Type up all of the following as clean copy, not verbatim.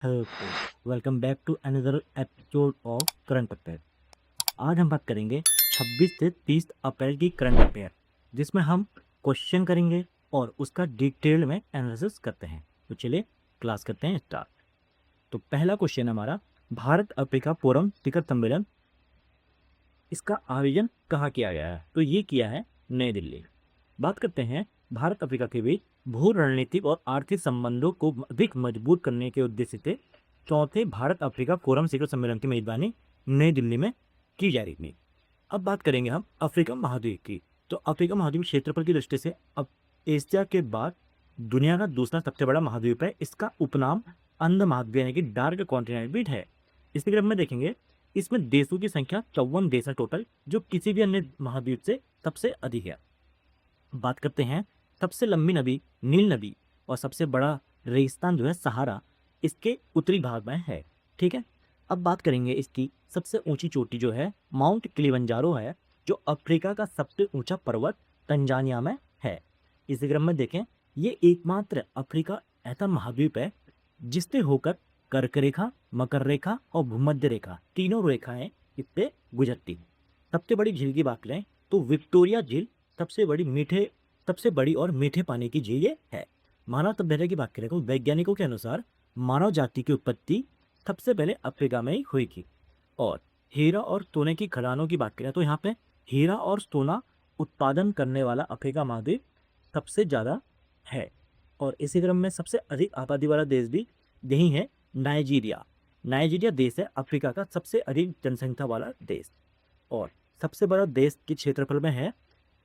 Hello friends, welcome back to another episode of current affair. आज हम बात करेंगे 26 से 30 अप्रैल की करंट अफेयर, जिसमें हम क्वेश्चन करेंगे और उसका डिटेल में एनालिसिस करते हैं। तो चलिए क्लास करते हैं स्टार्ट। तो पहला क्वेश्चन हमारा, भारत अफ्रीका फोरम शिखर सम्मेलन, इसका आयोजन कहाँ किया गया है? तो ये किया है नई दिल्ली। बात करते हैं भारत अफ्रीका के बीच भू रणनीतिक और आर्थिक संबंधों को अधिक मजबूत करने के उद्देश्य से चौथे भारत अफ्रीका फोरम शिखर सम्मेलन की मेजबानी नई दिल्ली में की जा रही थी। अब बात करेंगे हम अफ्रीका महाद्वीप की। तो अफ्रीका महाद्वीप क्षेत्रफल की दृष्टि से अब एशिया के बाद दुनिया का दूसरा सबसे बड़ा महाद्वीप है। इसका उपनाम अंध महाद्वीप यानी कि डार्क कॉन्टिनेंट भी है। इसी क्रम में देखेंगे, इसमें देशों की संख्या 54 देश है टोटल, जो किसी भी अन्य महाद्वीप से सबसे अधिक है। बात करते हैं सबसे लंबी नदी नील नदी और सबसे बड़ा रेगिस्तान जो है सहारा, इसके उत्तरी भाग में है। ठीक है। अब बात करेंगे इसकी सबसे ऊंची चोटी जो है माउंट किलिमंजारो है, जो अफ्रीका का सबसे ऊंचा पर्वत तंजानिया में है। इसी क्रम में देखें, ये एकमात्र अफ्रीका ऐसा महाद्वीप है जिससे होकर कर्क रेखा, मकर रेखा और भूमध्य रेखा तीनों रेखाएं इससे गुजरती हैं। सबसे बड़ी झील की बात करें तो विक्टोरिया झील सबसे बड़ी और मीठे पानी की झील ये है। मानव सभ्यता की बात करें तो वैज्ञानिकों के अनुसार मानव जाति की उत्पत्ति सबसे पहले अफ्रीका में ही हुई थी। और हीरा और सोने की खदानों की बात करें तो यहाँ पे हीरा और सोना उत्पादन करने वाला अफ्रीका महाद्वीप सबसे ज़्यादा है। और इसी क्रम में सबसे अधिक आबादी वाला देश भी यही है, नाइजीरिया। नाइजीरिया देश है अफ्रीका का सबसे अधिक जनसंख्या वाला देश और सबसे बड़ा देश के क्षेत्रफल में है।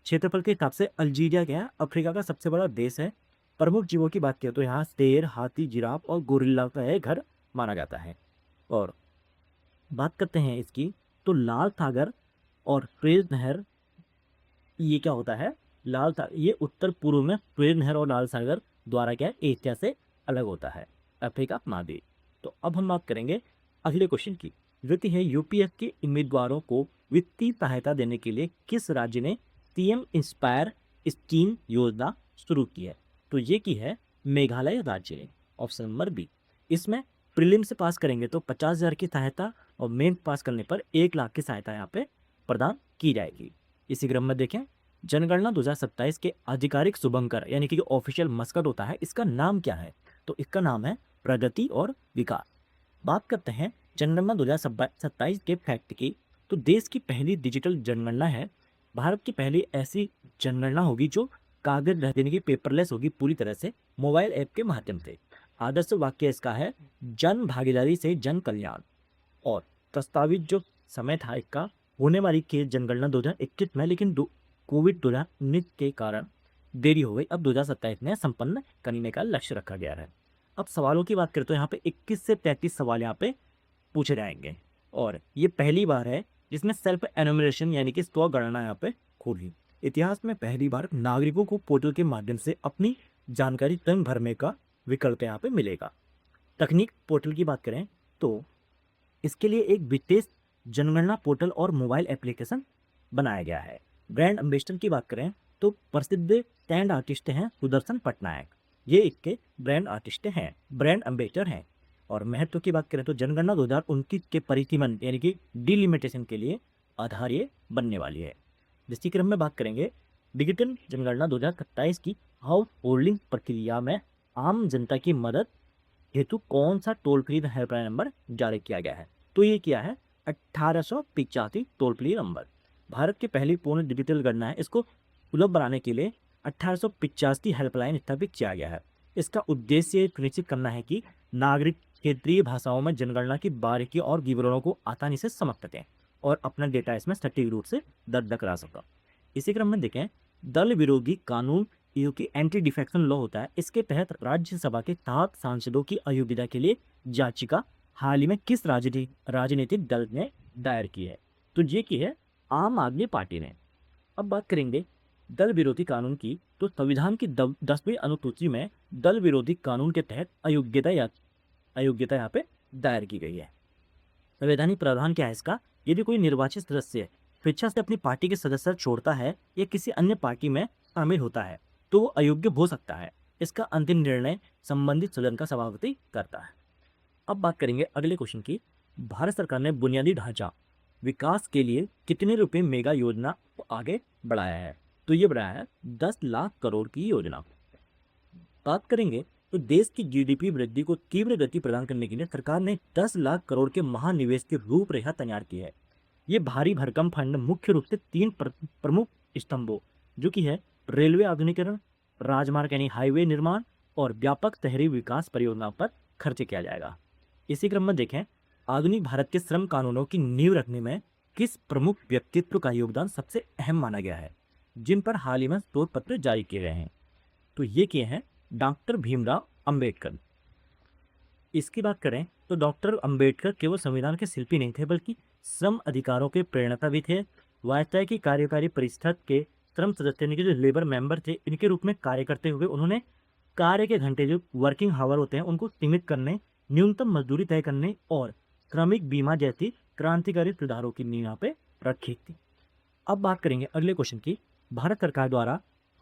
क्षेत्रफल के हिसाब से अल्जीरिया क्या है, अफ्रीका का सबसे बड़ा देश है। प्रमुख जीवों की बात करें तो यहाँ शेर, हाथी, जिराफ और गोरिल्ला का है घर माना जाता है। और बात करते हैं इसकी, तो लाल सागर और फ्रेज नहर, ये क्या होता है, लाल सागर ये उत्तर पूर्व में फ्रेज नहर और लाल सागर द्वारा क्या है एशिया से अलग होता है अफ्रीका महाद्वीप। तो अब हम बात करेंगे अगले क्वेश्चन की, जो कि है यूपीएस के उम्मीदवारों को वित्तीय सहायता देने के लिए किस राज्य ने सीएम इंस्पायर स्कीम योजना शुरू की है? तो ये की है मेघालय राज्य ने। Option number B. इसमें प्रीलिम से पास करेंगे तो 50,000 की सहायता और मेन पास करने पर 1 लाख की सहायता यहाँ पे प्रदान की जाएगी। इसी क्रम में देखें, जनगणना 2027 के आधिकारिक शुभंकर यानी कि ऑफिशियल मस्कट होता है, इसका नाम क्या है? तो इसका नाम है प्रगति और विकास। बात करते हैं जनगणना 2027 के फैक्ट की, तो देश की पहली डिजिटल जनगणना है। भारत की पहली ऐसी जनगणना होगी जो कागज रह देने की पेपरलेस होगी, पूरी तरह से मोबाइल ऐप के माध्यम से। आदर्श वाक्य इसका है जन भागीदारी से जन कल्याण। और प्रस्तावित जो समय था इसका होने वाली के जनगणना 2021 में, लेकिन कोविड 2019 के कारण देरी हो गई। अब 2027 में संपन्न करने का लक्ष्य रखा गया है। अब सवालों की बात करें तो यहाँ पे 21 से 33 सवाल यहाँ पे पूछे जाएंगे और ये पहली बार है जिसमें सेल्फ एनुमरेशन यानी कि स्व गणना यहाँ पे होगी। इतिहास में पहली बार नागरिकों को पोर्टल के माध्यम से अपनी जानकारी स्वयं भरने का विकल्प यहाँ पे मिलेगा। तकनीक पोर्टल की बात करें तो इसके लिए एक विशेष जनगणना पोर्टल और मोबाइल एप्लीकेशन बनाया गया है। ब्रांड एम्बेसडर की बात करें तो प्रसिद्ध स्टैंड आर्टिस्ट हैं सुदर्शन पटनायक, ये इसके ब्रांड आर्टिस्ट हैं, ब्रांड एम्बेसडर हैं। और महत्व की बात करें तो जनगणना 2029 के परिसीमन यानी कि डिलिमिटेशन के लिए आधार ये बनने वाली है। जिसकी क्रम में बात करेंगे डिजिटल जनगणना 2027 की हाउस होल्डिंग प्रक्रिया में आम जनता की मदद हेतु कौन सा टोल फ्री हेल्पलाइन नंबर जारी किया गया है? तो ये किया है 1885 टोल फ्री नंबर। भारत की पहली पूर्ण डिजिटल गणना है, इसको सुलभ बनाने के लिए 1885 हेल्पलाइन स्थापित किया गया है। इसका उद्देश्य ये सुनिश्चित करना है कि नागरिक क्षेत्रीय भाषाओं में जनगणना की बारीकी और विवरणों को आसानी से समझ सकें और अपना डेटा इसमें सटीक रूप से दर्ज करा सकें। इसी क्रम में देखें, दल विरोधी कानून जो कि एंटी डिफेक्शन लॉ होता है, इसके तहत राज्यसभा के 7 सांसदों की आयु विदा के लिए याचिका हाल ही में किस राजनीतिक दल ने दायर की है? तो ये की है आम आदमी पार्टी ने। अब बात करेंगे दल विरोधी कानून की, तो संविधान की 10वीं अनुसूची में दल विरोधी कानून के तहत अयोग्यता यहाँ पे दायर की गई है। संवैधानिक प्रावधान क्या है इसका? यदि कोई निर्वाचित सदस्य स्वेच्छा से अपनी पार्टी के सदस्य छोड़ता है या किसी अन्य पार्टी में शामिल होता है तो वो अयोग्य हो सकता है। इसका अंतिम निर्णय संबंधित सदन का सभापति करता है। अब बात करेंगे अगले क्वेश्चन की। भारत सरकार ने बुनियादी ढांचा विकास के लिए कितने रुपए मेगा योजना को आगे बढ़ाया है? तो ये बढ़ाया है 10 लाख करोड़ की योजना। बात करेंगे तो देश की जीडीपी वृद्धि को तीव्र गति प्रदान करने के लिए सरकार ने 10 लाख करोड़ के महानिवेश की रूपरेखा तैयार की है। ये भारी भरकम फंड मुख्य रूप से तीन प्रमुख स्तंभों जो कि है रेलवे आधुनिकीकरण, राजमार्ग यानी हाईवे निर्माण और व्यापक शहरी विकास परियोजनाओं पर खर्च किया जाएगा। इसी क्रम में देखें, आधुनिक भारत के श्रम कानूनों की नींव रखने में किस प्रमुख व्यक्तित्व का योगदान सबसे अहम माना गया है, जिन पर हाल ही में शोध पत्र जारी किए गए हैं? तो ये किए हैं डॉक्टर भीमराव अंबेडकर। इसकी बात करें तो डॉक्टर अंबेडकर केवल संविधान के शिल्पी नहीं थे बल्कि श्रम अधिकारों के प्रेरणा भी थे। वायसराय की कार्यकारी परिषद के श्रम सदस्य यानी कि जो लेबर मेंबर थे, इनके रूप में कार्य करते हुए उन्होंने कार्य के घंटे जो वर्किंग हावर होते हैं उनको सीमित करने, न्यूनतम मजदूरी तय करने और श्रमिक बीमा जैसी क्रांतिकारी सुधारों की नींव यहाँ पे रखी थी। अब बात करेंगे अगले क्वेश्चन की। भारत सरकार द्वारा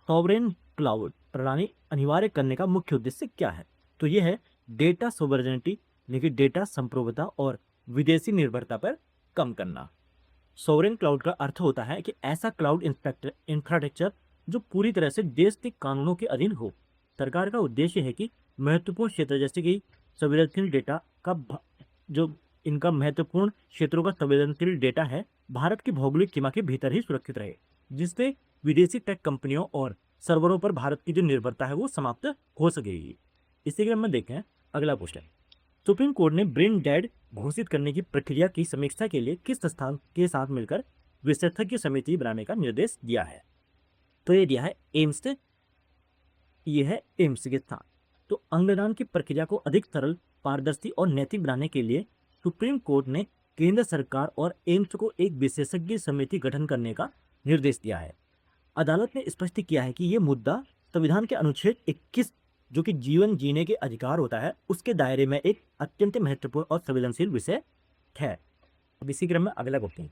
सॉवरेन क्लाउड प्रणाली अनिवार्य करने का मुख्य उद्देश्य क्या है? तो ये है डेटा सोवरेनिटी लेकिन डेटा संप्रभुता और विदेशी निर्भरता पर कम करना। सॉवरेन क्लाउड का अर्थ होता है कि ऐसा क्लाउड इंफ्रास्ट्रक्चर जो पूरी तरह से देश के कानूनों के अधीन हो। सरकार का उद्देश्य है कि महत्वपूर्ण क्षेत्र जैसे कि संवेदनशील डेटा का जो इनका महत्वपूर्ण क्षेत्रों का संवेदनशील डेटा है भारत की भौगोलिक सीमा के भीतर ही सुरक्षित रहे, जिससे विदेशी टेक कंपनियों और सर्वरों पर भारत की जो निर्भरता है वो समाप्त हो सकेगी। इसी क्रम में देखें अगला क्वेश्चन। सुप्रीम कोर्ट ने ब्रेन डेड घोषित करने की प्रक्रिया की समीक्षा के लिए किस संस्थान के साथ मिलकर विशेषज्ञ समिति बनाने का निर्देश दिया है? तो ये दिया है एम्स। ये है एम्स के स्थान। तो अंगदान की प्रक्रिया को अधिक सरल, पारदर्शी और नैतिक बनाने के लिए सुप्रीम कोर्ट ने केंद्र सरकार और एम्स को एक विशेषज्ञ समिति गठन करने का निर्देश दिया है। अदालत ने स्पष्ट किया है कि यह मुद्दा संविधान के अनुच्छेद 21 जो कि जीवन जीने के अधिकार होता है उसके दायरे में एक अत्यंत महत्वपूर्ण और संवेदनशील विषय है। अब इसी क्रम में अगला क्वेश्चन।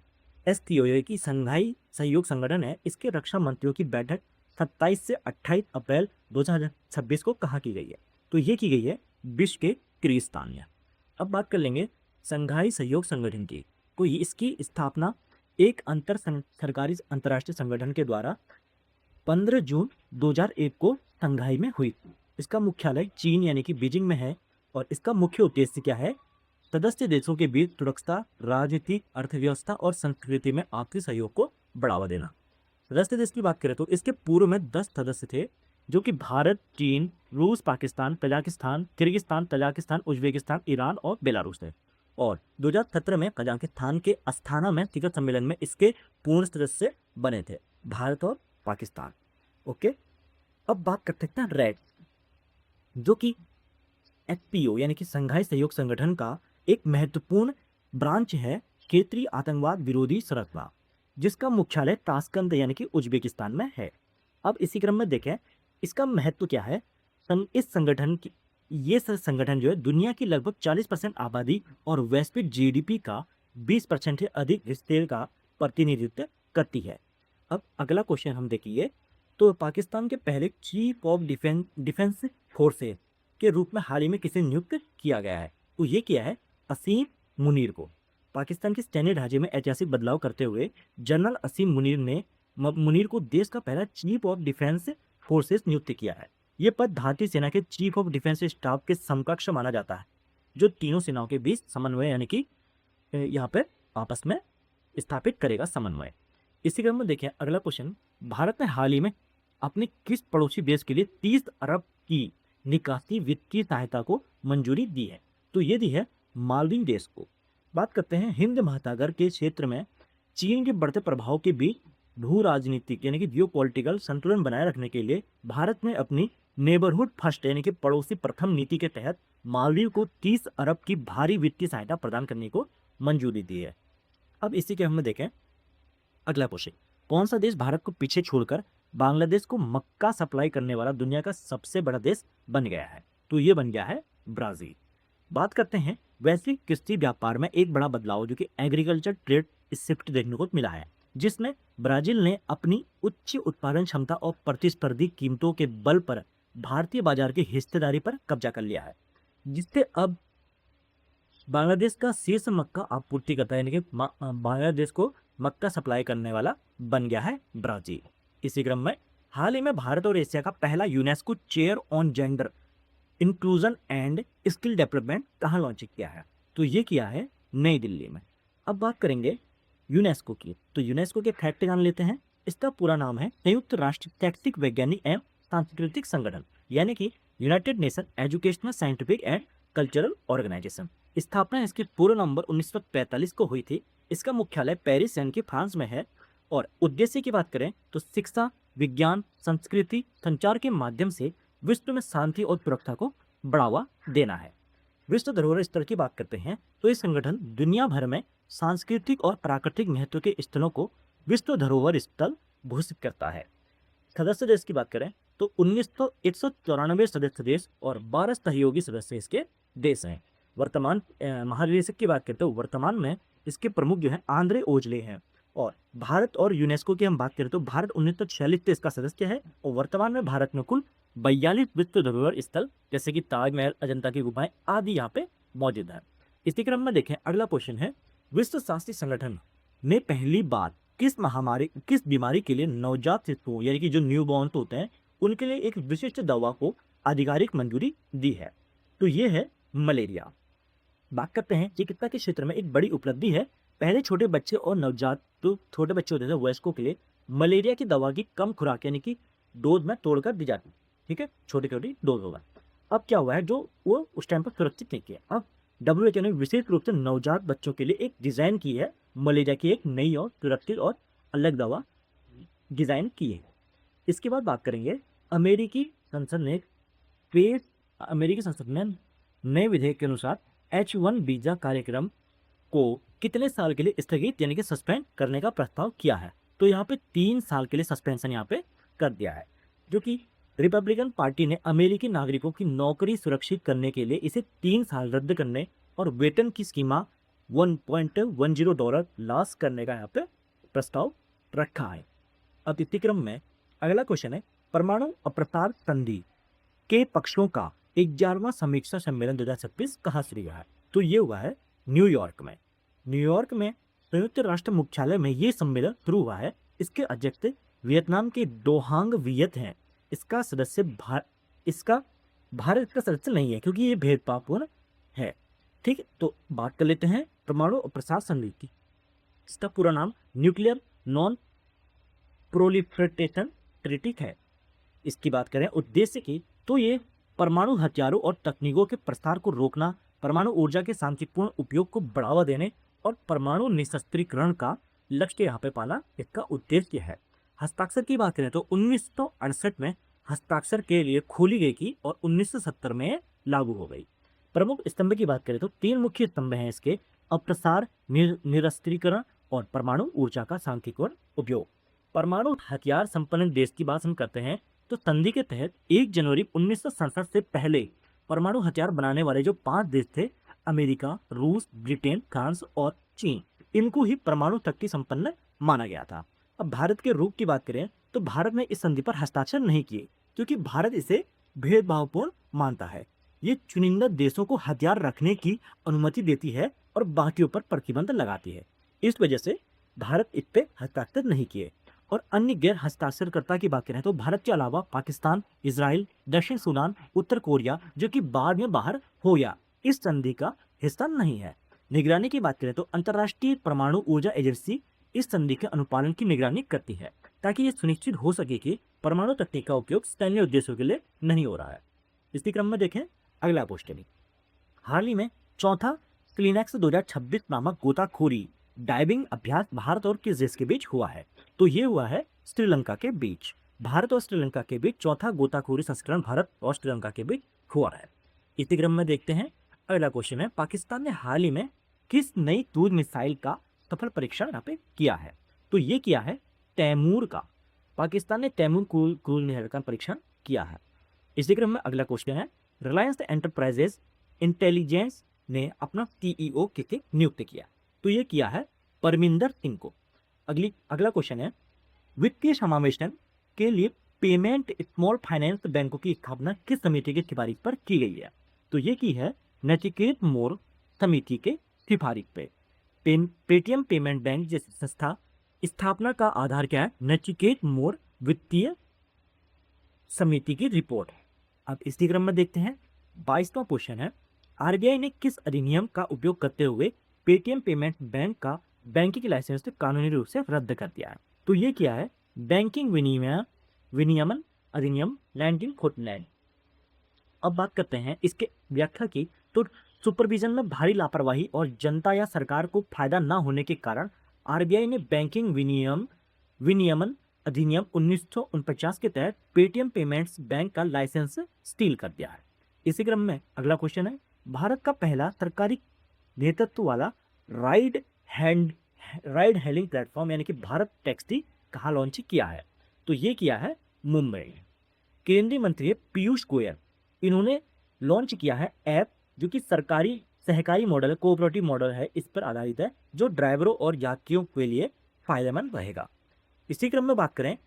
एससीओ की संघाई सहयोग संगठन है, इसके रक्षा मंत्रियों की बैठक 27 से 28 अप्रैल 2026 को कहाँ की गई है? तो ये की गई है विश्व के किर्गिस्तान में। अब बात कर लेंगे संघाई सहयोग संगठन की। कोई इसकी स्थापना एक सरकारी अंतर्राष्ट्रीय संगठन के द्वारा 15 जून 2001 को संघाई में हुई। इसका मुख्यालय चीन यानी कि बीजिंग में है और इसका मुख्य उद्देश्य क्या है? सदस्य देशों के बीच सुरक्षा, राजनीति, अर्थव्यवस्था और संस्कृति में आपसी सहयोग को बढ़ावा देना। सदस्य देश की बात करें तो इसके पूर्व में 10 सदस्य थे जो कि भारत, चीन, रूस, Pakistan, Kazakhstan, Kyrgyzstan, Tajikistan, Uzbekistan, Iran और बेलारूस थे। और 2017 में कजाकिस्तान के अस्थाना में शिखर सम्मेलन में इसके पूर्ण सदस्य बने थे भारत और पाकिस्तान। ओके, अब बात कर सकते हैं रैड जो कि एसपीओ यानी कि संघाई सहयोग संगठन का एक महत्वपूर्ण ब्रांच है क्षेत्रीय आतंकवाद विरोधी संरचना, जिसका मुख्यालय ताशकंद यानी कि उज्बेकिस्तान में है। अब इसी क्रम में देखें इसका महत्व क्या है। इस संगठन की ये संगठन जो है दुनिया की लगभग 40% आबादी और वैश्विक जीडीपी का 20% से अधिक हिस्से का प्रतिनिधित्व करती है। अब अगला क्वेश्चन हम देखेंगे तो पाकिस्तान के पहले चीफ ऑफ डिफेंस फोर्सेस के रूप में हाल ही में किसे नियुक्त किया गया है? तो ये किया है असीम मुनीर को। पाकिस्तान के सैन्य ढांचे में ऐतिहासिक बदलाव करते हुए जनरल असीम मुनीर ने मुनीर को देश का पहला चीफ ऑफ डिफेंस फोर्सेस नियुक्त किया है। ये पद भारतीय सेना के चीफ ऑफ डिफेंस स्टाफ के समकक्ष माना जाता है, जो तीनों सेनाओं के बीच समन्वय यानी कि यहाँ पे आपस में स्थापित करेगा समन्वय। इसी क्रम में देखें अगला क्वेश्चन। भारत ने हाल ही में अपने किस पड़ोसी देश के लिए 30 अरब की निकासी वित्तीय सहायता को मंजूरी दी है? तो ये दी है मालदीव देश को। बात करते हैं हिंद महासागर के क्षेत्र में चीन के बढ़ते प्रभाव के बीच भू राजनीतिक यानी कि जियोपॉलिटिकल संतुलन बनाए रखने के लिए भारत ने अपनी नेबरहुड फर्स्ट यानी कि पड़ोसी प्रथम नीति के तहत मालदीव को 30 अरब की भारी वित्तीय सहायता प्रदान करने को मंजूरी दी है। अब इसी के हम देखें अगला क्वेश्चन। कौन सा देश भारत को पीछे छोड़कर बांग्लादेश को मक्का सप्लाई करने वाला दुनिया का सबसे बड़ा देश बन गया है? तो ये बन गया है ब्राजील। बात करते हैं वैश्विक कृषि व्यापार में एक बड़ा बदलाव जो कि एग्रीकल्चर ट्रेड शिफ्ट देखने को मिला है, जिसमें ब्राजील ने अपनी उच्च उत्पादन क्षमता और प्रतिस्पर्धी कीमतों के बल पर भारतीय बाजार की हिस्सेदारी पर कब्जा कर लिया है, जिससे अब बांग्लादेश का शीर्ष मक्का आपूर्तिकर्ता यानी कि बांग्लादेश को मक्का सप्लाई करने वाला बन गया है ब्राजील। इसी क्रम में हाल ही में भारत और एशिया का पहला UNESCO chair on gender inclusion and skill development कहाँ लॉन्च किया है? तो ये किया है नई दिल्ली में। अब बात करेंगे यूनेस्को की, तो यूनेस्को के फैक्ट जान लेते हैं। इसका पूरा नाम है संयुक्त राष्ट्र शैक्षिक वैज्ञानिक एवं सांस्कृतिक संगठन, यानी कि United Nation Educational Scientific and Cultural Organisation. स्थापना इसके पूरा नवंबर 1945 को हुई थी। इसका मुख्यालय पेरिस यानी कि फ्रांस में है। और उद्देश्य की बात करें तो शिक्षा, विज्ञान, संस्कृति, संचार के माध्यम से विश्व में शांति और सुरक्षा को बढ़ावा देना है। विश्व धरोहर स्थल की बात करते हैं तो ये संगठन दुनिया भर में सांस्कृतिक और प्राकृतिक महत्व के स्थलों को विश्व धरोहर स्थल घोषित करता है। सदस्य देश की बात करें तो 194 सदस्य देश और 12 सहयोगी सदस्य इसके देश हैं। वर्तमान महानिदेशक की बात करें तो वर्तमान में इसके प्रमुख जो है आंद्रे ओजले हैं। और भारत और यूनेस्को की हम बात करें तो भारत 1946 से इसका सदस्य है और वर्तमान में भारत में कुल 42 विश्व धरोहर स्थल जैसे कि ताजमहल, अजंता की गुफाएं आदि यहाँ पे मौजूद है। इसी क्रम में देखें, अगला क्वेश्चन है, विश्व स्वास्थ्य संगठन ने पहली बार किस बीमारी के लिए नवजात शिशुओं यानी कि जो न्यूबॉर्न होते हैं उनके लिए एक विशिष्ट दवा को आधिकारिक मंजूरी दी है? तो ये है मलेरिया। बात करते हैं चिकित्सा के क्षेत्र में एक बड़ी उपलब्धि है। पहले छोटे बच्चे और नवजात तो छोटे बच्चे होते थे वयस्कों के लिए मलेरिया की दवा की कम खुराक यानी कि डोज में तोड़कर दी जाती, ठीक है, छोटी छोटी डोज होगा। अब क्या हुआ है, जो वो उस टाइम पर सुरक्षित नहीं किया। अब WHO ने विशेष रूप से नवजात बच्चों के लिए एक डिजाइन की है, मलेरिया की एक नई और सुरक्षित और अलग दवा डिजाइन की है। इसके बाद बात करेंगे अमेरिकी संसद ने नए विधेयक के अनुसार H1 वीजा कार्यक्रम को कितने साल के लिए स्थगित यानी कि सस्पेंड करने का प्रस्ताव किया है? तो यहाँ पे 3 साल के लिए सस्पेंशन यहाँ पे कर दिया है, जो कि रिपब्लिकन पार्टी ने अमेरिकी नागरिकों की नौकरी सुरक्षित करने के लिए इसे 3 साल रद्द करने और वेतन की सीमा $1.10 लॉस करने का यहाँ पे प्रस्ताव रखा है। अब इसी क्रम में अगला क्वेश्चन है, परमाणु अप्रसार संधि के पक्षों का 11वां समीक्षा सम्मेलन 2026 कहाँ शुरू हुआ है? तो ये हुआ है न्यूयॉर्क में। न्यूयॉर्क में संयुक्त राष्ट्र मुख्यालय में ये सम्मेलन शुरू हुआ है। इसके अध्यक्ष वियतनाम के डोहांग वियत हैं। इसका सदस्य भारत का सदस्य नहीं है क्योंकि ये भेदभावपूर्ण है, ठीक है। तो बात कर लेते हैं परमाणु अप्रसार संधि की। इसका पूरा नाम न्यूक्लियर नॉन प्रोलिफरेशन ट्रीटी है। इसकी बात करें उद्देश्य की तो ये परमाणु हथियारों और तकनीकों के प्रसार को रोकना, परमाणु ऊर्जा के शांतिपूर्ण उपयोग को बढ़ावा देने और परमाणु निशस्त्रीकरण का लक्ष्य यहाँ पे पाना इसका उद्देश्य है। हस्ताक्षर की बात करें तो 1968 में हस्ताक्षर के लिए खोली गई थी और 1970 में लागू हो गई। प्रमुख स्तंभ की बात करें तो 3 मुख्य स्तंभ हैं इसके, अप्रसार, निरस्त्रीकरण और परमाणु ऊर्जा का शांतिपूर्ण उपयोग। परमाणु हथियार संपन्न देश की बात हम करते हैं तो संधि के तहत 1 जनवरी 1967 से पहले परमाणु हथियार बनाने वाले जो 5 देश थे, अमेरिका, रूस, ब्रिटेन, फ्रांस और चीन, इनको ही परमाणु शक्ति संपन्न माना गया था। अब भारत के रूप की बात करें तो भारत ने इस संधि पर हस्ताक्षर नहीं किए क्योंकि भारत इसे भेदभावपूर्ण मानता है। ये चुनिंदा देशों को हथियार रखने की अनुमति देती है और बाकियों पर प्रतिबंध लगाती है। इस वजह से भारत इस पे हस्ताक्षर नहीं किए। और अन्य गैर हस्ताक्षरकर्ता की बात करें तो भारत के अलावा पाकिस्तान, इजराइल, दक्षिण सूडान, उत्तर कोरिया जो कि बाद में बाहर हो गया, इस संधि का हिस्सा नहीं है। निगरानी की बात करें तो अंतर्राष्ट्रीय परमाणु ऊर्जा एजेंसी इस संधि के अनुपालन की निगरानी करती है ताकि ये सुनिश्चित हो सके कि परमाणु तकनीक का उपयोग सैन्य उद्देश्यों के लिए नहीं हो रहा है। इसी क्रम में देखें अगला क्वेश्चन, हाल ही में चौथा क्लीनेक्स 2026 नामक गोताखोरी डाइविंग अभ्यास भारत और किस देश के बीच हुआ है? तो ये हुआ है श्रीलंका के बीच। भारत और श्रीलंका के बीच चौथा गोताखोरी संस्करण भारत और श्रीलंका के बीच हुआ है। इसी क्रम में देखते हैं अगला क्वेश्चन है, पाकिस्तान ने हाल ही में किस नई क्रूज मिसाइल का सफल परीक्षण यहाँ पे किया है? तो ये किया है तैमूर का। पाकिस्तान ने तैमूर क्रूज मिसाइल का परीक्षण किया है। इसी क्रम में अगला क्वेश्चन है, रिलायंस एंटरप्राइजेज इंटेलिजेंस ने अपना CEO के नियुक्त किया, तो ये किया है परमिंदर सिंह को। अगला क्वेश्चन है, वित्तीय समावेशन के लिए पेमेंट स्मॉल फाइनेंस बैंकों की स्थापना किस समिति की सिफारिश पर की गई है? तो ये की है नचिकेत मोर समिति के सिफारिश पे। पेटीएम पेमेंट बैंक जैसी संस्था स्थापना का आधार क्या है? नचिकेत मोर वित्तीय समिति की रिपोर्ट है। अब इसी क्रम में देखते हैं 22वां क्वेश्चन है, आरबीआई ने किस अधिनियम का उपयोग करते हुए पेटीएम पेमेंट बैंक का बैंकिंग लाइसेंस कानूनी रूप से रद्द कर दिया है? तो ये क्या है? बैंकिंग विनियमन अधिनियम 1949। अब बात करते हैं इसके व्याख्या की, तो सुपरविजन में भारी लापरवाही और जनता या सरकार को फायदा न होने के कारण आरबीआई ने बैंकिंग विनियमन अधिनियम 1949 के तहत पेटीएम पेमेंट्स बैंक का लाइसेंस सील कर दिया है। इसी क्रम में अगला क्वेश्चन है, भारत का पहला सरकारी नेतृत्व वाला राइड हेलिंग प्लेटफॉर्म यानी कि भारत टैक्सी कहाँ लॉन्च किया है? तो ये किया है मुंबई। केंद्रीय मंत्री पीयूष गोयल, इन्होंने लॉन्च किया है ऐप जो कि सरकारी सहकारी मॉडल है, कोऑपरेटिव मॉडल है, इस पर आधारित है, जो ड्राइवरों और यात्रियों के लिए फायदेमंद रहेगा। इसी क्रम में बात करें,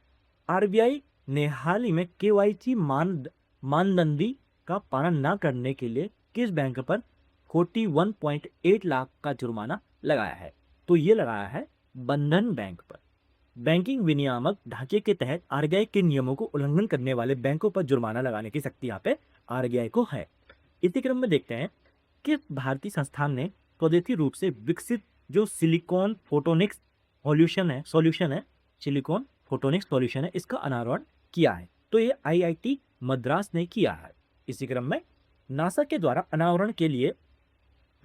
आरबीआई ने हाल ही में केवाईसी मानदंडी का पालन न करने के लिए किस बैंक पर 41.8 लाख का जुर्माना लगाया है? तो ये लगाया है बंधन बैंक पर। बैंकिंग विनियामक ढांचे के तहत आरबीआई के नियमों को उल्लंघन करने वाले बैंकों पर जुर्माना लगाने की शक्ति यहाँ पे आरबीआई को है। इसी क्रम में देखते हैं कि भारतीय संस्थान ने स्वदेशी रूप से विकसित जो सिलिकॉन फोटोनिक्स सॉल्यूशन है, सिलिकॉन फोटोनिक्स सॉल्यूशन है, इसका अनावरण किया है। तो ये आईआईटी मद्रास ने किया है। इसी क्रम में नासा के द्वारा अनावरण के लिए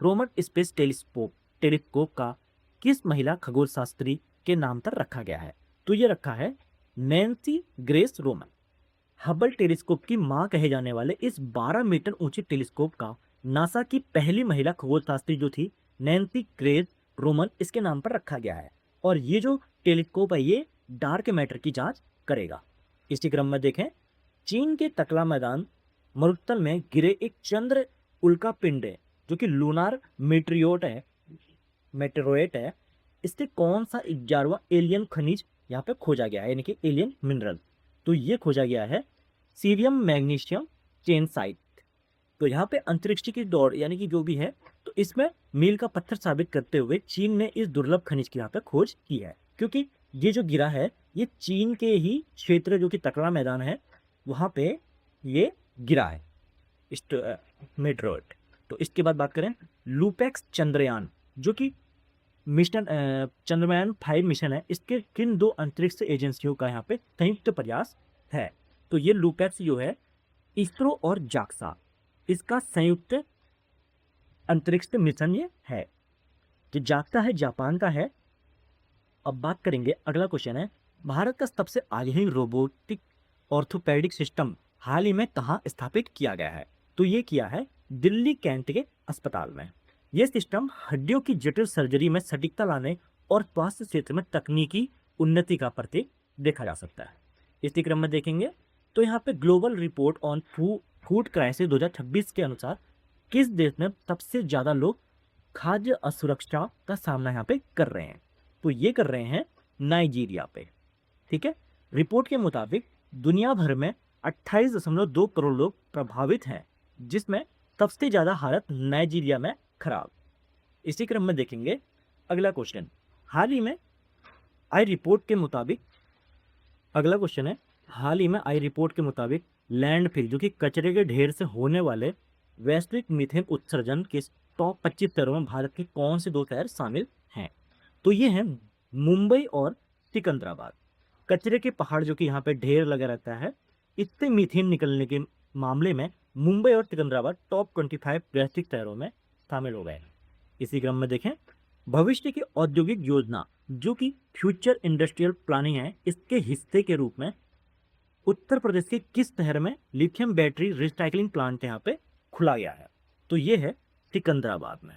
रोमन स्पेस टेलीस्कोप का किस महिला खगोल शास्त्री के नाम पर रखा गया है? तो ये रखा है Nancy grace Roman. Hubble telescope की मां कहे जाने वाले इस 12 मीटर ऊंचे टेलीस्कोप का नासा की पहली महिला खगोल शास्त्री जो थी नैन्सी ग्रेस रोमन, इसके नाम पर रखा गया है। और ये जो टेलीस्कोप है ये डार्क मैटर की जांच करेगा। इसी क्रम में देखें, चीन के तकला मैदान मरुस्थल में गिरे एक चंद्र उल्का पिंड है जो कि लूनार मेटेरोइड है, इससे कौन सा 11वां एलियन खनिज यहाँ पे खोजा गया है, यानी कि एलियन मिनरल? तो ये खोजा गया है सीरियम मैग्नीशियम चेनसाइट। तो यहाँ पे अंतरिक्ष की दौड़ यानी कि जो भी है, तो इसमें मील का पत्थर साबित करते हुए चीन ने इस दुर्लभ खनिज की यहाँ पे खोज की है, क्योंकि ये जो गिरा है ये चीन के ही क्षेत्र जो कि तकला मैदान है वहाँ पे ये गिरा है मेट्रोइड। तो इसके बाद बात करें लूपेक्स चंद्रयान जो कि मिशन चंद्रयान 5 मिशन है, इसके किन दो अंतरिक्ष एजेंसियों का यहाँ पे संयुक्त प्रयास है? तो ये लूपेक्स जो है इसरो और जाक्सा, इसका संयुक्त अंतरिक्ष मिशन ये है। जो जाक्सा है जापान का है। अब बात करेंगे, अगला क्वेश्चन है, भारत का सबसे आधुनिक रोबोटिक ऑर्थोपेडिक सिस्टम हाल ही में कहाँ स्थापित किया गया है? तो ये किया है दिल्ली कैंट के अस्पताल में। यह सिस्टम हड्डियों की जटिल सर्जरी में सटीकता लाने और स्वास्थ्य क्षेत्र में तकनीकी उन्नति का प्रतीक देखा जा सकता है। इसी क्रम में देखेंगे तो यहाँ पे global report on food crisis 2026 के अनुसार किस देश में सबसे ज्यादा लोग खाद्य असुरक्षा का सामना यहाँ पे कर रहे हैं? तो ये कर रहे हैं नाइजीरिया पे। ठीक है, रिपोर्ट के मुताबिक दुनिया भर में 28.2 करोड़ लोग प्रभावित हैं, जिसमें सबसे ज्यादा हालत नाइजीरिया में खराब। इसी क्रम में देखेंगे अगला क्वेश्चन, हाल ही में आई रिपोर्ट के मुताबिक, अगला क्वेश्चन है, हाल ही में आई रिपोर्ट के मुताबिक लैंडफिल जो कि कचरे के ढेर से होने वाले वैश्विक मीथेन उत्सर्जन के टॉप 25 शहरों में भारत के कौन से दो शहर शामिल हैं? तो ये हैं मुंबई और सिकंदराबाद। कचरे के पहाड़ जो कि यहाँ पे ढेर लगा रहता है, इससे मीथेन निकलने के मामले में मुंबई और सिकंदराबाद टॉप 25 वैश्विक शहरों में शामिल हो गए। इसी क्रम में देखें, भविष्य की औद्योगिक योजना जो कि फ्यूचर इंडस्ट्रियल प्लानिंग है, इसके हिस्से के रूप में उत्तर प्रदेश के किस शहर में लिथियम बैटरी रिसाइकलिंग प्लांट यहाँ पे खुला गया है? तो ये है सिकंदराबाद में।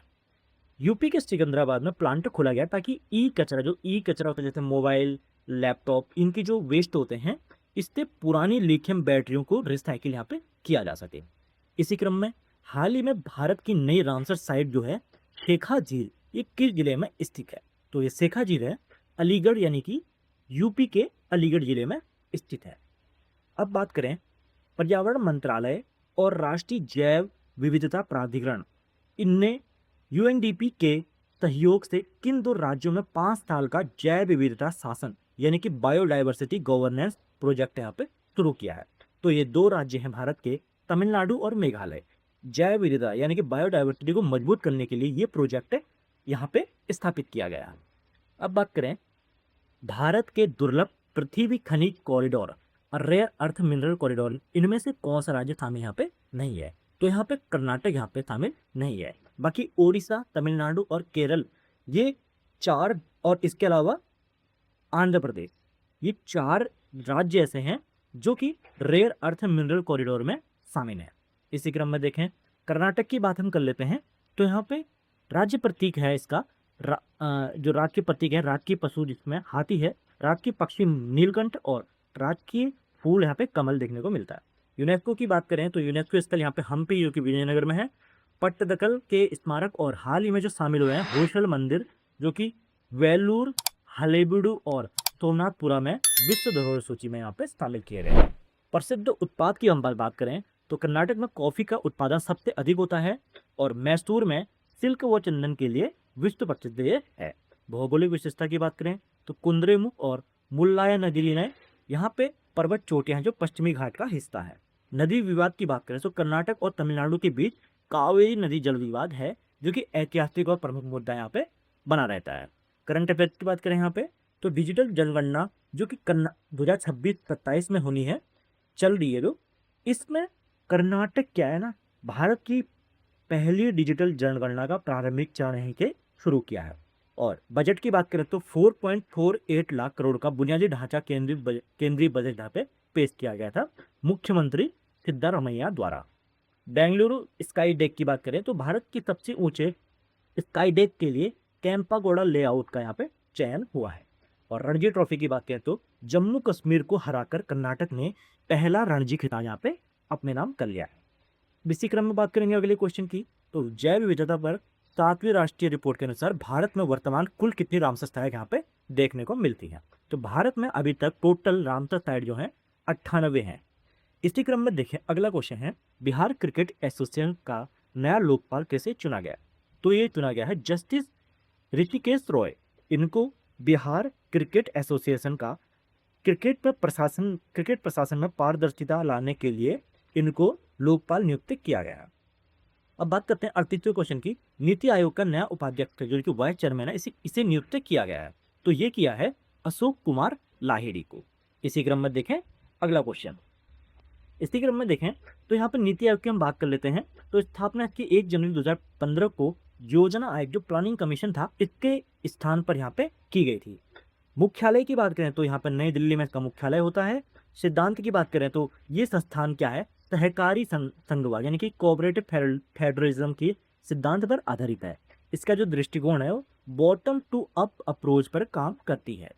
यूपी के सिकंदराबाद में प्लांट खोला गया ताकि ई कचरा होता है, जैसे मोबाइल, लैपटॉप, इनकी जो वेस्ट होते हैं, इससे पुरानी लिथियम बैटरियों को रिसाइकिल यहाँ पे किया जा सके। इसी क्रम में हाल ही में भारत की नई रामसर साइट जो है शेखा झील, ये किस जिले में स्थित है? तो ये शेखा झील है अलीगढ़ यानी कि यूपी के अलीगढ़ जिले में स्थित है। अब बात करें, पर्यावरण मंत्रालय और राष्ट्रीय जैव विविधता प्राधिकरण, इनने यूएनडीपी के सहयोग से किन 2 राज्यों में 5 साल का जैव विविधता शासन यानी कि बायोडाइवर्सिटी गवर्नेंस प्रोजेक्ट यहाँ पे शुरू किया है? तो ये 2 राज्य हैं भारत के, तमिलनाडु और मेघालय। जैव विविधता यानी कि बायोडाइवर्सिटी को मजबूत करने के लिए ये प्रोजेक्ट यहाँ पे स्थापित किया गया है। अब बात करें भारत के दुर्लभ पृथ्वी खनिज कॉरिडोर और रेयर अर्थ मिनरल कॉरिडोर, इनमें से कौन सा राज्य शामिल यहाँ पे नहीं है? तो यहाँ पे कर्नाटक यहाँ पे शामिल नहीं है। बाकी ओडिशा, तमिलनाडु और केरल, ये 4 और इसके अलावा आंध्र प्रदेश, ये 4 राज्य ऐसे हैं जो कि रेयर अर्थ मिनरल कॉरिडोर में शामिल है। इसी क्रम में देखें कर्नाटक की बात हम कर लेते हैं। तो यहाँ पे राज्य प्रतीक है इसका जो राज के प्रतीक है, राज की पशु जिसमें हाथी है, राज की पक्षी नीलकंठ और राज की फूल यहाँ पे कमल देखने को मिलता है। यूनेस्को की बात करें तो यूनेस्को स्थल यहाँ पे हम्पी जो कि विजयनगर में है, पट्टदकल के स्मारक और हाल ही में जो शामिल हुए हैं होयसला मंदिर जो कि वेलूर, हलेबीडु और सोमनाथपुरा में विश्व धरोहर सूची में यहाँ पे शामिल किए गए हैं। प्रसिद्ध उत्पाद की हम बात करें तो कर्नाटक में कॉफी का उत्पादन सबसे अधिक होता है और मैसूर में सिल्क व चंदन के लिए विश्व प्रसिद्ध है। भौगोलिक विशेषता की बात करें तो कुंद्रेमुख और मुल्लायनगिरी ने यहाँ पे पर्वत चोटियां हैं जो पश्चिमी घाट का हिस्सा है। नदी विवाद की बात करें तो कर्नाटक और तमिलनाडु के बीच कावेरी नदी जल विवाद है जो कि ऐतिहासिक और प्रमुख मुद्दा यहाँ पे बना रहता है। करंट अफेयर्स की बात करें यहाँ पे तो डिजिटल जनगणना जो कि 2026-27 में होनी है, चल रही है, तो इसमें कर्नाटक क्या है ना, भारत की पहली डिजिटल जनगणना का प्रारंभिक चरण यहीं से शुरू किया है। और बजट की बात करें तो 4.48 लाख करोड़ का बुनियादी ढांचा केंद्रीय बजट यहाँ पे पेश किया गया था मुख्यमंत्री सिद्धारमैया द्वारा। बेंगलुरु स्काई डेक की बात करें तो भारत की सबसे ऊंचे स्काई डेक के लिए कैंपागोड़ा लेआउट का यहाँ पे चयन हुआ है। और रणजी ट्रॉफी की बात करें तो जम्मू कश्मीर को हराकर कर्नाटक ने पहला रणजी खिताब यहाँ पे अपने नाम कर लिया है। इसी क्रम में बात करेंगे अगले क्वेश्चन की तो जैव विविधता पर 7वीं राष्ट्रीय रिपोर्ट के अनुसार भारत में वर्तमान कुल कितनी रामसर साइट यहाँ पे देखने को मिलती है? तो भारत में अभी तक टोटल रामसर साइट जो है 98 हैं। इसी क्रम में देखें अगला क्वेश्चन है बिहार क्रिकेट एसोसिएशन का नया लोकपाल कैसे चुना गया? तो ये चुना गया है जस्टिस ऋषिकेश रॉय। इनको बिहार क्रिकेट एसोसिएशन का क्रिकेट प्रशासन में पारदर्शिता लाने के लिए इनको लोकपाल नियुक्त किया गया। अब बात करते हैं 38वें क्वेश्चन की। नीति आयोग का नया उपाध्यक्ष जो कि वाइस चेयरमैन है इसे नियुक्त किया गया है, तो ये किया है अशोक कुमार लाहिड़ी को। इसी क्रम में देखें अगला क्वेश्चन। इसी क्रम में देखें तो यहाँ पर नीति आयोग की हम बात कर लेते हैं। तो स्थापना की 1 जनवरी 2015 को योजना आयोग जो प्लानिंग कमीशन था इसके स्थान पर यहाँ पे की गई थी। मुख्यालय की बात करें तो यहाँ पर नई दिल्ली में इसका मुख्यालय होता है। सिद्धांत की बात करें तो ये संस्थान क्या है, सहकारी संघवाद यानी कि कोऑपरेटिव फेडरलिज्म की सिद्धांत पर आधारित है। इसका जो दृष्टिकोण है वो बॉटम टू अप अप्रोच पर काम करती है,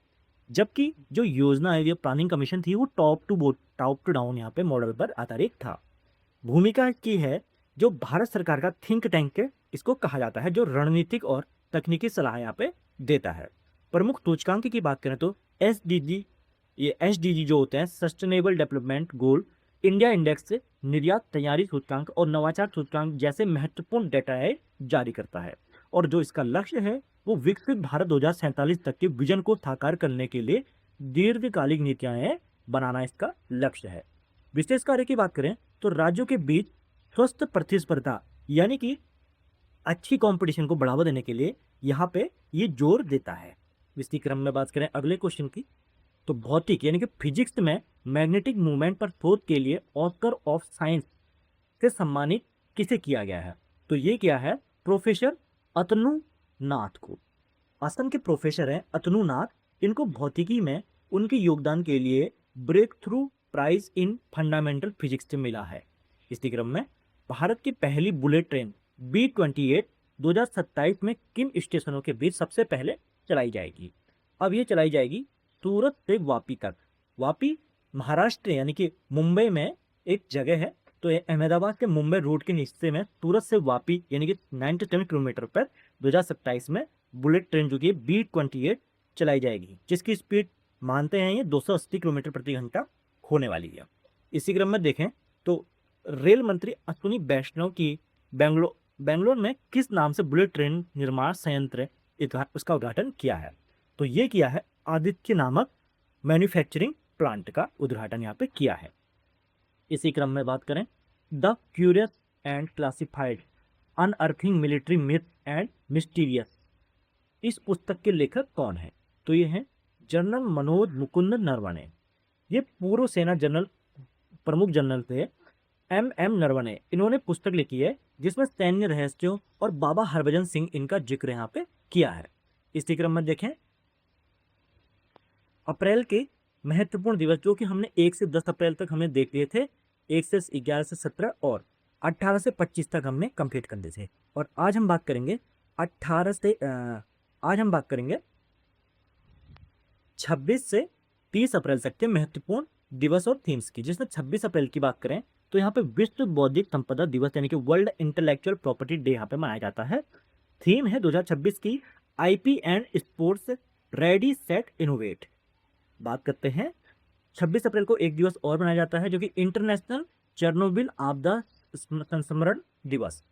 जबकि जो योजना है ये प्लानिंग कमीशन थी वो टॉप टू डाउन यहाँ पे मॉडल पर आधारित था। भूमिका की है जो भारत सरकार का थिंक टैंक इसको कहा जाता है जो रणनीतिक और तकनीकी सलाह यहाँ पे देता है। प्रमुख सूचकांक की बात करें तो एसडीजी जो होते हैं sustainable development goal, India index से निर्यात तैयारी सूचकांक और नवाचार सूचकांक जैसे महत्वपूर्ण डेटा है जारी करता है। और जो इसका लक्ष्य है वो विकसित भारत 2047 तक के विजन को साकार करने के लिए दीर्घकालिक नीतियां बनाना इसका लक्ष्य है। विशेष कार्य की बात करें तो राज्यों के बीच स्वस्थ प्रतिस्पर्धा यानी कि अच्छी कंपटीशन को बढ़ावा देने के लिए यहाँ पे ये जोर देता है। इसी क्रम में बात करें अगले क्वेश्चन की तो भौतिक यानी कि फिजिक्स में मैग्नेटिक मूवमेंट पर शोध के लिए ऑस्कर ऑफ साइंस से सम्मानित किसे किया गया है? तो ये किया है प्रोफेसर अतनु नाथ को। असम के प्रोफेसर हैं अतनु नाथ। इनको भौतिकी में उनके योगदान के लिए breakthrough prize in fundamental physics से मिला है। इसी क्रम में भारत की पहली बुलेट ट्रेन B28 2027 में किन स्टेशनों के बीच सबसे पहले चलाई जाएगी? अब ये चलाई जाएगी सूरत से वापी तक। वापी महाराष्ट्र यानी कि मुंबई में एक जगह है, तो ये अहमदाबाद के मुंबई रोड के हिस्से में सूरत से वापी यानी कि 97 किलोमीटर पर 2027 में बुलेट ट्रेन जो कि B28 चलाई जाएगी, जिसकी स्पीड मानते हैं ये 280 किलोमीटर प्रति घंटा होने वाली है। इसी क्रम में देखें तो रेल मंत्री अश्विनी वैष्णव की बेंगलोर में किस नाम से बुलेट ट्रेन निर्माण संयंत्र उसका उद्घाटन किया है? तो ये किया है आदित्य नामक मैन्युफैक्चरिंग प्लांट का उद्घाटन यहाँ पे किया है। इसी क्रम में बात करें, the curious and classified unearthing military myth and mysterious, इस पुस्तक के लेखक कौन है? तो ये हैं जनरल मनोज मुकुंद नरवणे। ये पूर्व सेना जनरल प्रमुख जनरल थे एम नरवणे। इन्होंने पुस्तक लिखी है जिसमें सैन्य रहस्यों और बाबा हरभजन सिंह इनका जिक्र यहाँ पे किया है। इसी क्रम में देखें, अप्रैल के महत्वपूर्ण दिवस जो कि हमने 1 से 10 अप्रैल तक हमने देख लिए थे, 1 से 11 से 17 और 18 से 25 तक हमने कंप्लीट कर दिए थे। और आज हम बात करेंगे 26 से 30 अप्रैल तक के महत्वपूर्ण दिवस और थीम्स की। जिसमें 26 अप्रैल की बात करें तो यहाँ पे विश्व बौद्धिक संपदा दिवस यानी कि वर्ल्ड इंटेलेक्चुअल प्रॉपर्टी डे यहाँ पे मनाया जाता है। थीम है 2026 की IP and sports ready set innovate. बात करते हैं 26 अप्रैल को एक दिवस और मनाया जाता है जो कि इंटरनेशनल चेरनोबिल आपदा संस्मरण दिवस।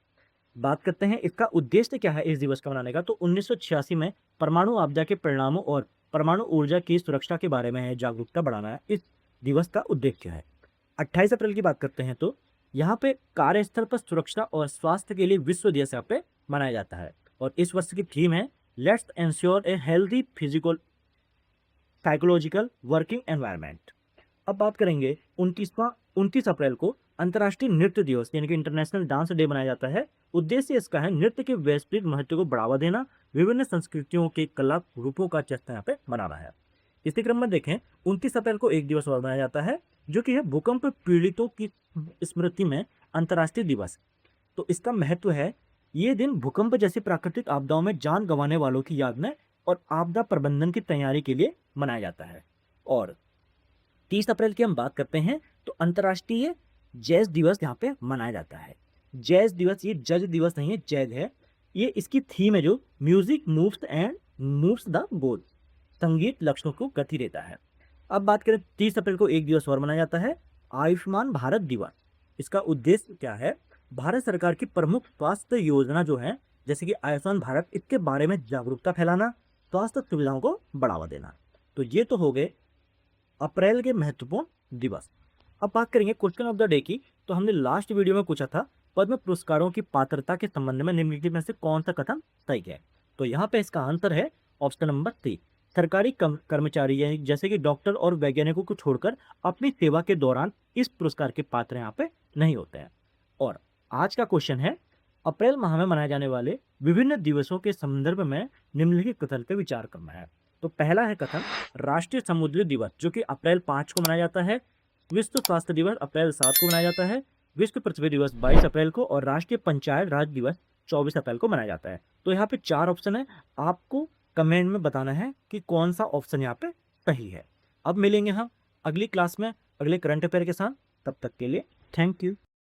बात करते हैं इसका उद्देश्य क्या है इस दिवस का मनाने का, तो 1986 में परमाणु आपदा के परिणामों और परमाणु ऊर्जा की सुरक्षा के बारे में जागरूकता बढ़ाना है इस दिवस का उद्देश्य है। 28 अप्रैल की बात करते हैं तो यहाँ पे कार्यस्थल पर सुरक्षा और स्वास्थ्य के लिए विश्व दिवस यहाँ पे मनाया जाता है। और इस वर्ष की थीम है let's ensure a healthy physical psychological working environment. अब बात करेंगे 29 अप्रैल को अंतर्राष्ट्रीय नृत्य दिवस यानी कि इंटरनेशनल डांस डे मनाया जाता है। उद्देश्य इसका है नृत्य के वैश्विक महत्व को बढ़ावा देना, विभिन्न संस्कृतियों के कला रूपों का जश्न यहाँ पे मनाना है। इसी क्रम में देखें 29 अप्रैल को एक दिवस और मनाया जाता है जो कि है भूकंप पीड़ितों की स्मृति में अंतर्राष्ट्रीय दिवस। तो इसका महत्व है ये दिन भूकंप जैसी प्राकृतिक आपदाओं में जान गंवाने वालों की याद में और आपदा प्रबंधन की तैयारी के लिए मनाया जाता है। और 30 अप्रैल की हम बात करते हैं तो अंतर्राष्ट्रीय जैज दिवस यहाँ पे मनाया जाता है। जैज दिवस ये जज दिवस नहीं है, जैज है। ये इसकी थीम है जो म्यूजिक मूव्स द बोथ, संगीत लक्ष्यों को गति देता है। अब बात करें 30 अप्रैल को एक दिवस और मनाया जाता है आयुष्मान भारत दिवस। इसका उद्देश्य क्या है, भारत सरकार की प्रमुख स्वास्थ्य योजना जो है जैसे कि आयुष्मान भारत, इसके बारे में जागरूकता फैलाना, स्वास्थ्य सुविधाओं को बढ़ावा देना। तो ये तो हो गए अप्रैल के महत्वपूर्ण दिवस। अब बात करेंगे क्वेश्चन ऑफ द डे की। तो हमने लास्ट वीडियो में पूछा था पद्म पुरस्कारों की पात्रता के संबंध में निम्नलिखित में से कौन सा कथन सही है। तो यहाँ पे इसका आंसर है ऑप्शन नंबर 3। सरकारी कर्मचारी यानी जैसे कि डॉक्टर और वैज्ञानिकों को छोड़कर अपनी सेवा के दौरान इस पुरस्कार के पात्र यहाँ पे नहीं होते हैं। और आज का क्वेश्चन है अप्रैल माह में मनाए जाने वाले विभिन्न दिवसों के संदर्भ में निम्नलिखित कथन पे विचार करना है। तो पहला है कथन राष्ट्रीय समुद्री दिवस जो कि अप्रैल 5 को मनाया जाता है, विश्व स्वास्थ्य दिवस अप्रैल 7 को मनाया जाता है, विश्व पृथ्वी दिवस 22 अप्रैल को और राष्ट्रीय पंचायत राज दिवस 24 अप्रैल को मनाया जाता है। तो यहाँ पे 4 ऑप्शन है, आपको कमेंट में बताना है कि कौन सा ऑप्शन यहाँ पे सही है। अब मिलेंगे हम अगली क्लास में अगले करंट अफेयर के साथ, तब तक के लिए थैंक यू।